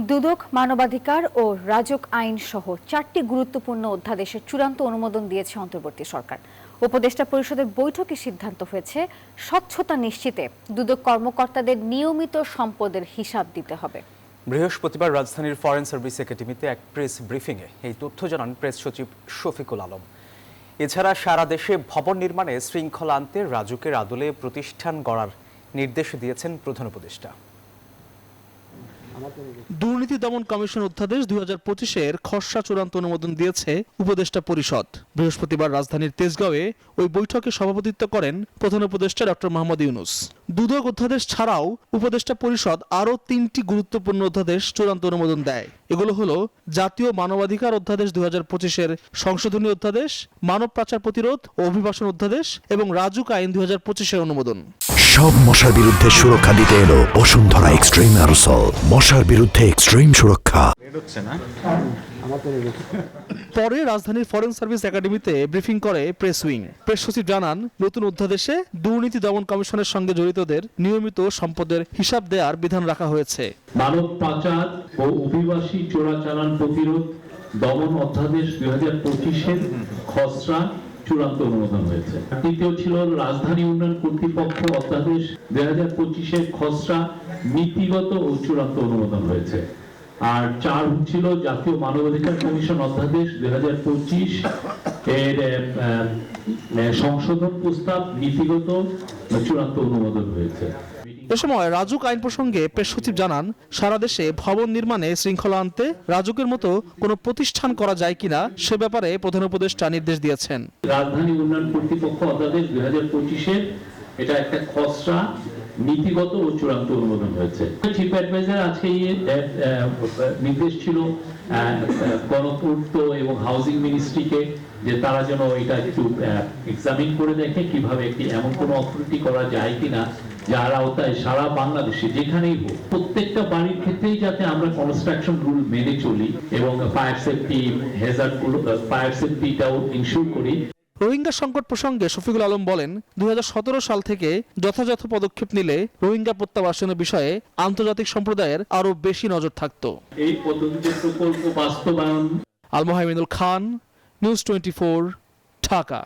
দুদক, মানবাধিকার ও রাজক আইন সহ 4টি গুরুত্বপূর্ণ অধ্যাদেশের চূড়ান্ত অনুমোদন দিয়েছে অন্তর্বর্তী সরকার। উপদেষ্টা পরিষদের বৈঠকে সিদ্ধান্ত হয়েছে, স্বচ্ছতা নিশ্চিতে দুদক কর্মকর্তাদের নিয়মিত সম্পদের হিসাব দিতে হবে। বৃহস্পতিবার রাজধানীর ফরেন সার্ভিস একাডেমিতে এক প্রেস ব্রিফিংয়ে এই তথ্য জানান প্রেস সচিব শফিকুল আলম। এছাড়া সারা দেশে ভবন নির্মাণে শৃঙ্খলা আনতে রাজুকের আদলে প্রতিষ্ঠান গড়ার নির্দেশ দিয়েছেন প্রধান উপদেষ্টা। দুর্নীতি দমন কমিশন অধ্যাদেশ 2025-এর খসড়া চূড়ান্ত অনুমোদন দিয়েছে উপদেষ্টা পরিষদ। বৃহস্পতিবার রাজধানীর তেজগাঁওয়ে ওই বৈঠকে সভাপতিত্ব করেন প্রধান উপদেষ্টা ডক্টর মোহাম্মদ ইউনূস। দুদক অধ্যাদেশ ছাড়াও উপদেষ্টা পরিষদ আরও 3টি গুরুত্বপূর্ণ অধ্যাদেশ চূড়ান্ত অনুমোদন দেয়। এগুলো হলো জাতীয় মানবাধিকার অধ্যাদেশ 2025-এর সংশোধনী অধ্যাদেশ, মানব পাচার প্রতিরোধ ও অভিবাসন অধ্যাদেশ এবং রাজুক আইন 2025-এর অনুমোদন। সব মশার বিরুদ্ধে সুরক্ষা দিতে এলো বসুন্ধরা এক্সট্রিম অ্যারোসল। মশার বিরুদ্ধে এক্সট্রিম সুরক্ষা। পরে রাজধানীর ফরেন সার্ভিস একাডেমিতে ব্রিফিং করে প্রেস উইং। প্রেস সচিব জানান, নতুন অধ্যাদেশে দুর্নীতি দমন কমিশনের সঙ্গে জড়িতদের নিয়মিত সম্পদের হিসাব দেওয়ার বিধান রাখা হয়েছে। মানব পাচার ও অভিবাসী চোরাচালান প্রতিরোধ দমন অধ্যাদেশ 2025-এর খসড়া চূড়ান্ত অনুমোদন হয়েছে। দ্বিতীয় ছিল রাজধানী উন্নয়ন কর্তৃপক্ষ অধ্যাদেশ 2025-এর খসড়া নীতিগত ও চূড়ান্ত অনুমোদন হয়েছে। আর 4 ছিল জাতীয় মানবাধিকার কমিশন অধ্যাদেশ 2025 এর সংশোধন প্রস্তাব নীতিগত চূড়ান্ত অনুমোদন হয়েছে। এ সময় রাজুক আইন প্রসঙ্গে প্রেস সচিব জানান, সারা দেশে ভবন নির্মাণে শৃঙ্খলা আনতে রাজুকের মতো কোনো প্রতিষ্ঠান করা যায় কিনা সে ব্যাপারে প্রধান উপদেষ্টা নির্দেশ দিয়েছেন। রাজধানী উন্নয়ন কর্তৃপক্ষ অধ্যাদেশ 2025-এর এটা একটা খসড়া নীতিগত ও চূড়ান্ত অনুমোদন হয়েছে। চিফ অ্যাডভাইজার আজকে নির্দেশ ছিল গণপূর্ত এবং হাউজিং মিনিস্ট্রিকে যে তারা যেন এটা একটু এক্সামিন করে দেখে কিভাবে একটি এমন কোনো অথরিটি করা যায় কিনা যার আওতায় সারা বাংলাদেশে যেখানেই হোক প্রত্যেকটা বাড়ির ক্ষেত্রেই যাতে আমরা কনস্ট্রাকশন রুল মেনে চলি এবং ফায়ার সেফটি ফায়ার সেফটিটাও ইনশিওর করি। রোহিঙ্গা সংকট প্রসঙ্গে শফিকুল আলম বলেন, 2017 সাল থেকে যথাযথ পদক্ষেপ নিলে রোহিঙ্গা প্রত্যাবাসনের বিষয়ে আন্তর্জাতিক সম্প্রদায়ের আরও বেশি নজর থাকত। এই পদ্ধতিতে প্রকল্প বাস্তবায়ন। আল মোহাইমিনুল খান, নিউজ 24, ঢাকা।